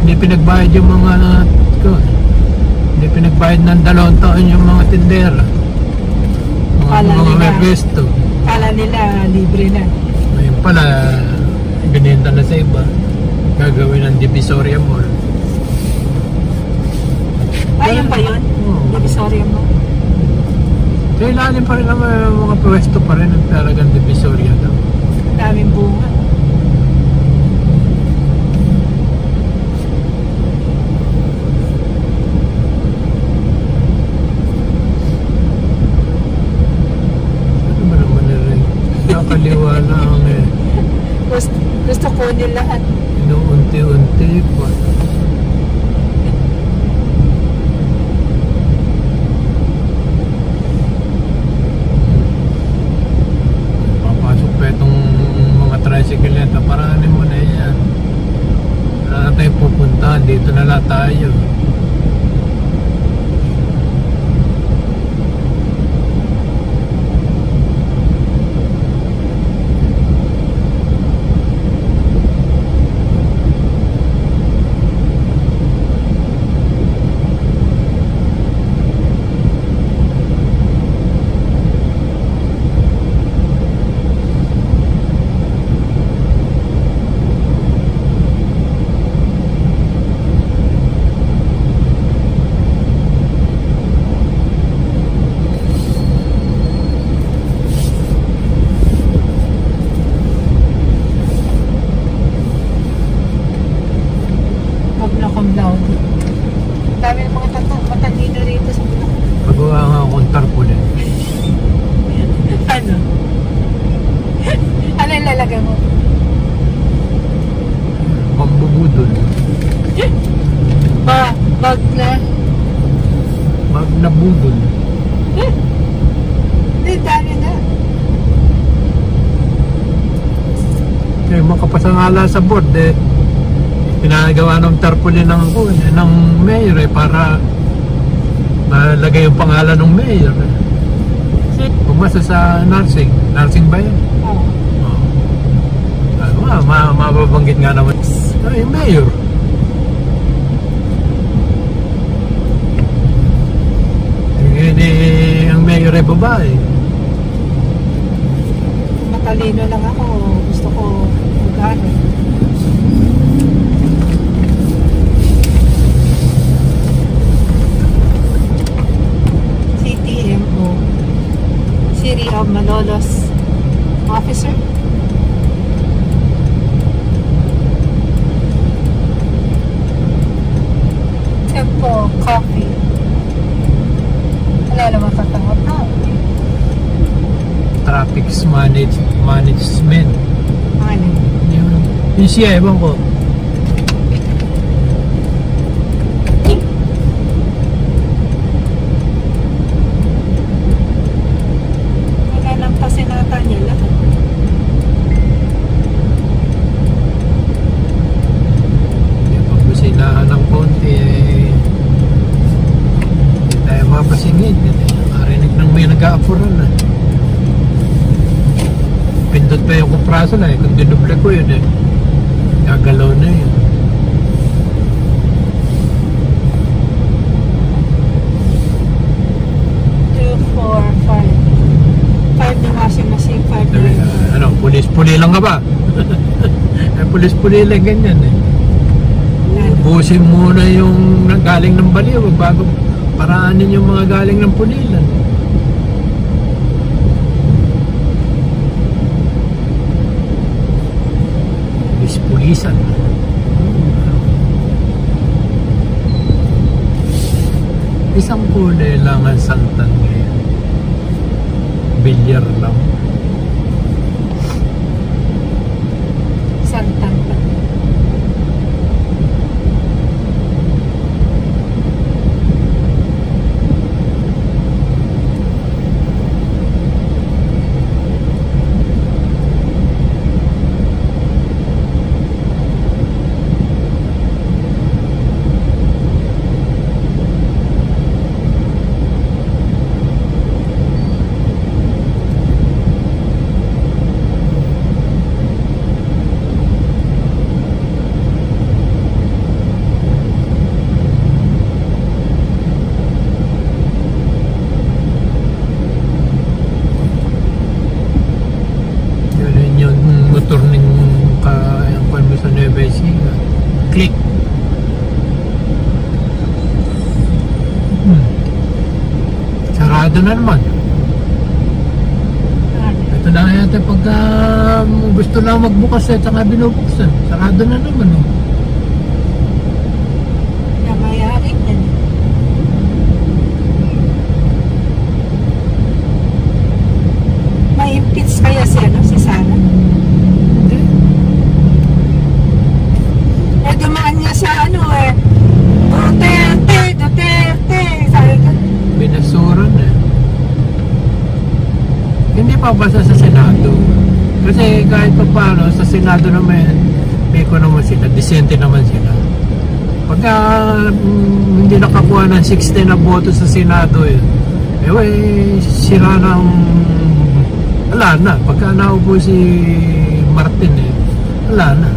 Hindi pinagbayad yung mga hindi pinagbayad ng 2 taon yung mga tindera. Mga may pwesto. Kala nila libre na. Ngayon pala, binenta na sa iba. Gagawin ng Divisoria Mall. Ayun pa yun? Divisoria Mall. So ilalim pa rin naman mga pwesto pa rin ang talagang Divisoria daw. Daming bunga. Ano ba naman na rin? Nakaliwa lang eh. Gusto ko din lahat. Inuunti-unti pa. Tricycleta, paranin mo na yan. Wala na tayo pupuntahan, dito na lang tayo. Dami ng mga matalino rito sa Bulacan. Pagawa nga akong tarpaulin. Ano? Ano yung lalagay mo? Pambubudol. Bag na? Bag na budol. Hindi, dami na. Kaya makapasangala sa board eh. Pinagawa ng tarpaulin ng mayor eh, para malagay yung pangalan ng mayor eh. Pumasa sa nursing ba yun? Oo. Mababanggit nga naman yung mayor. Ang mayor ay babae. Matalino lang ako, gusto ko magano. City of Malolos officer. Tempo Coffee. Wala naman tatawag na. Traffic management. Ano? Yung siya, ewan ko. Nag-aapuran na. Pindot pa yung kupraso na eh. Kung dinuble ko yun eh, gagalaw na yun. Yung washing machine, 5 ano, pulis-puli lang ka ba? Pulis-puli lang ganyan eh. Busin muna yung galing ng baliw bago paraanin yung mga galing ng pulilan. Pulisan. Isang kulay lang ang santan ngayon. Bilyar lang. Santan pa. click. Sarado na naman. Ito na yata pagka gusto lang magbukas eh, saka binubuksan. Sarado na naman eh. Namayari na. May impits kaya si Sara. Hindi. Eh, dumaan niya sa Duterte. Sabi ko, Binasuran eh. Hindi pa basta sa Senado. Kasi kahit pa paano, sa Senado naman, may ko naman sila, disente naman sila. Pagka hindi nakakuha ng 16 na boto sa Senado yun, sira ng wala na. Pagka naupo si Martin wala na.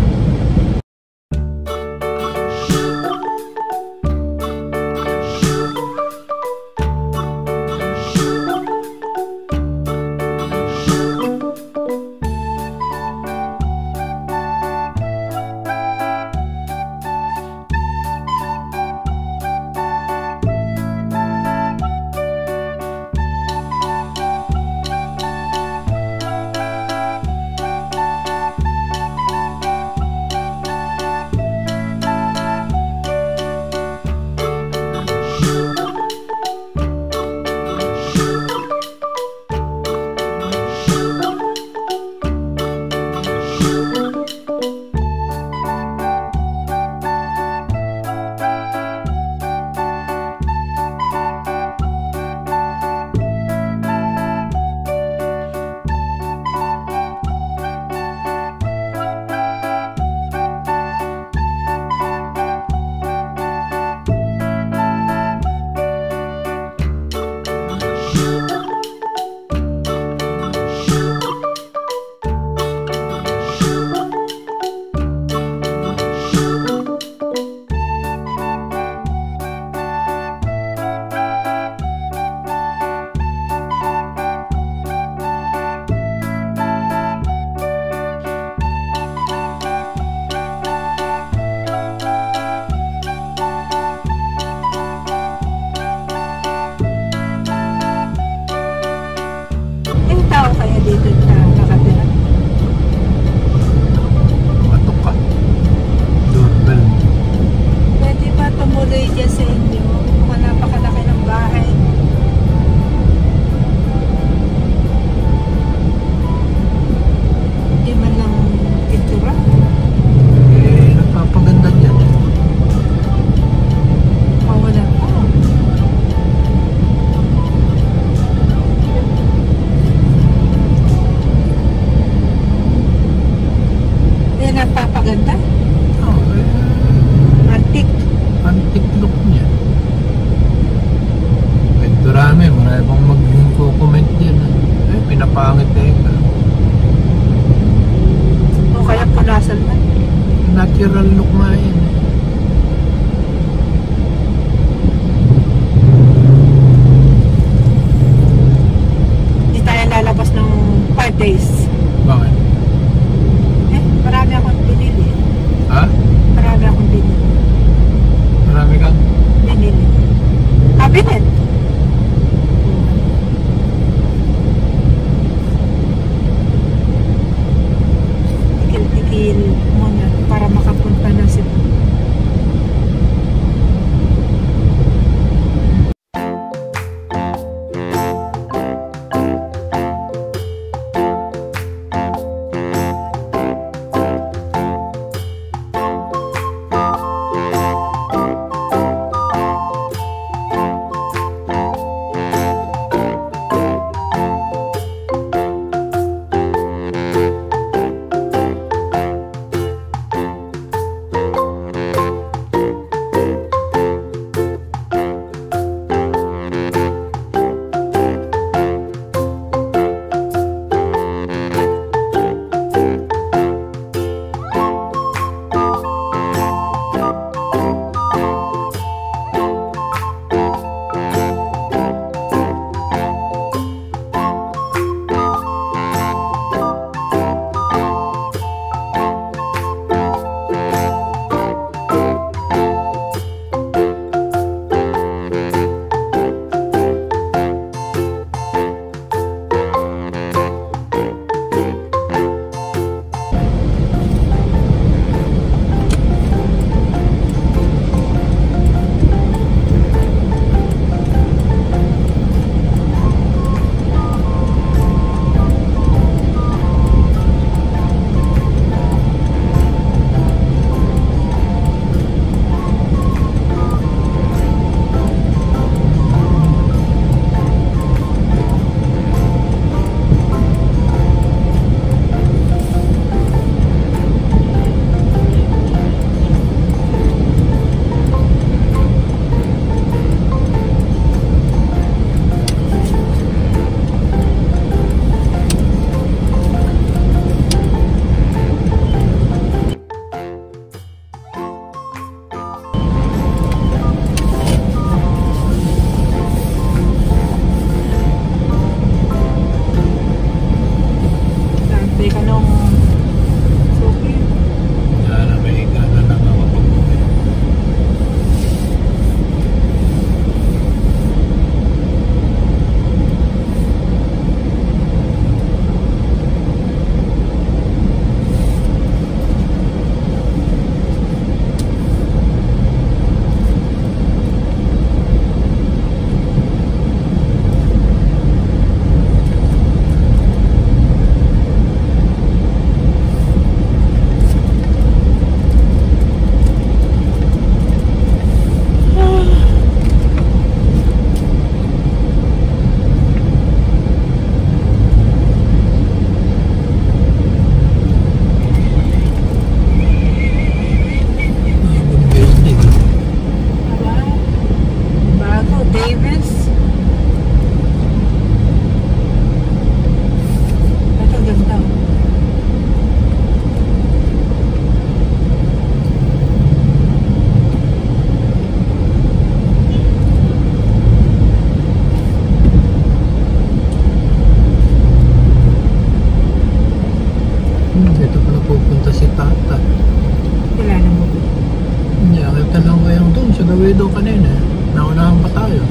Pauwi doon kanina. Naunahan pa tayo.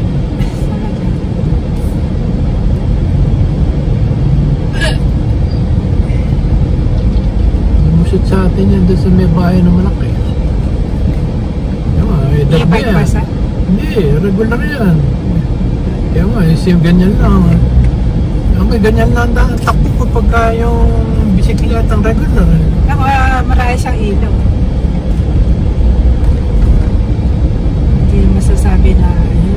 Musit sa atin yan doon sa may bahay na malaki. Edad May na yan. bypass, ah? Hindi, regular yan. Kaya nga, yung ganyan lang. Okay, ganyan lang ang takbo ko pagka yung bisikletang regular. Ako, marami siyang ilaw. Hindi masasabi na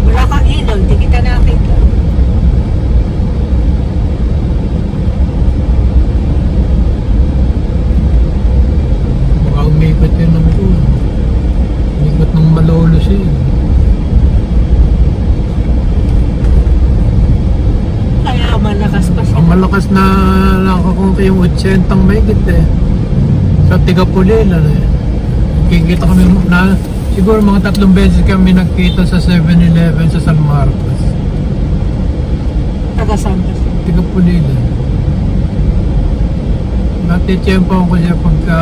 wala kang ilaw, hindi kita nakita. Baka umikot yun ng ko. Umikot ng Malolos yun. Kaya malakas pa siya. Ang malakas na nakakong yung 80 mahigit eh. Sa Tigapulilan eh. Kikita kami na siguro mga 3 beses kami nagkita sa 7-Eleven sa San Marcos. Taga-saan ba siya? Tigapulilan. Natitiyempo ko siya pagka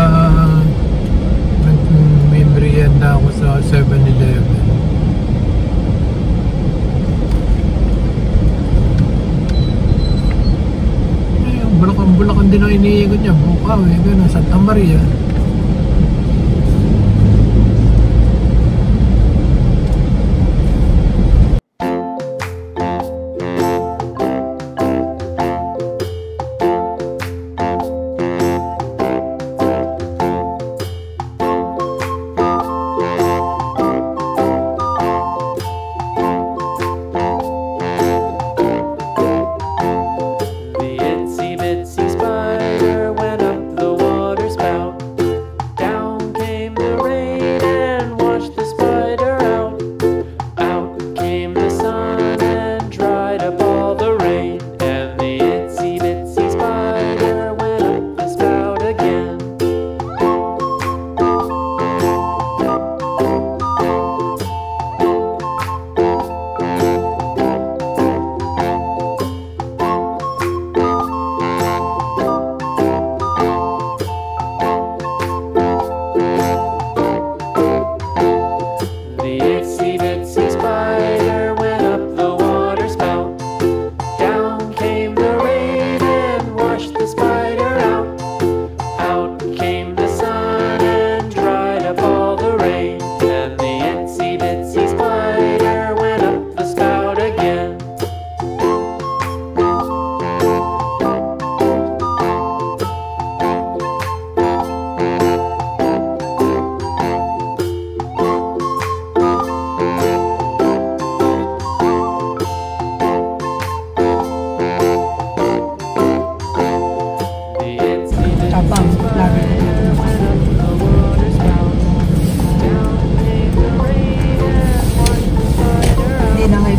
may merienda ako sa 7-Eleven. Bulacan din ang iniikot niya. Bukaw eh, gano'n, Santa Maria.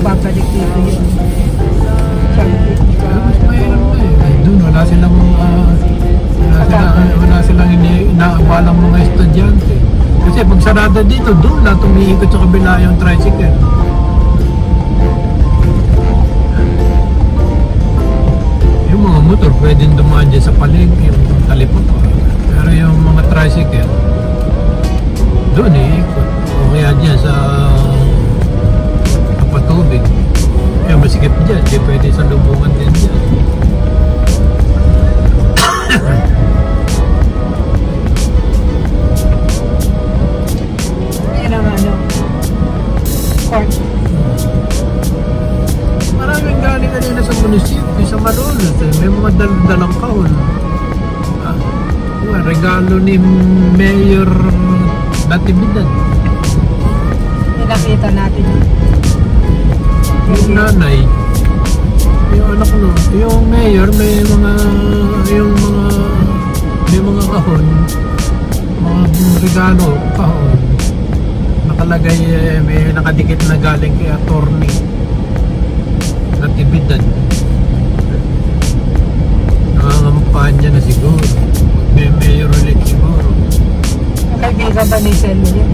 babalik dito yun. Mas mahirap na eh. Doon wala silang inaabalang mga estudyante. Kasi pag sarada dito, doon lang tumiikot sa kabila yung tricycle. Yung mga motor pwedeng dumaan dyan sa palengke, yung talipot pa. Pero yung mga tricycle, doon iikot. O kaya dyan sa patubig. Kaya masikip dyan, di pwede sa lubungan din dyan. Yan ang court. Maraming galing kanina sa munisipyo, sa Malolos. May mga dalang kahon. Regalo ni Mayor Natividad. Nakita natin yun. Yung nanay, yung anak no, yung mayor may mga kahon, mga regalo kahon. Nakalagay may nakadikit na galing kay attorney Natividad. Nangangampanya na siguro. May mayor ulit siguro. Kaibigan ba ni Selma yun?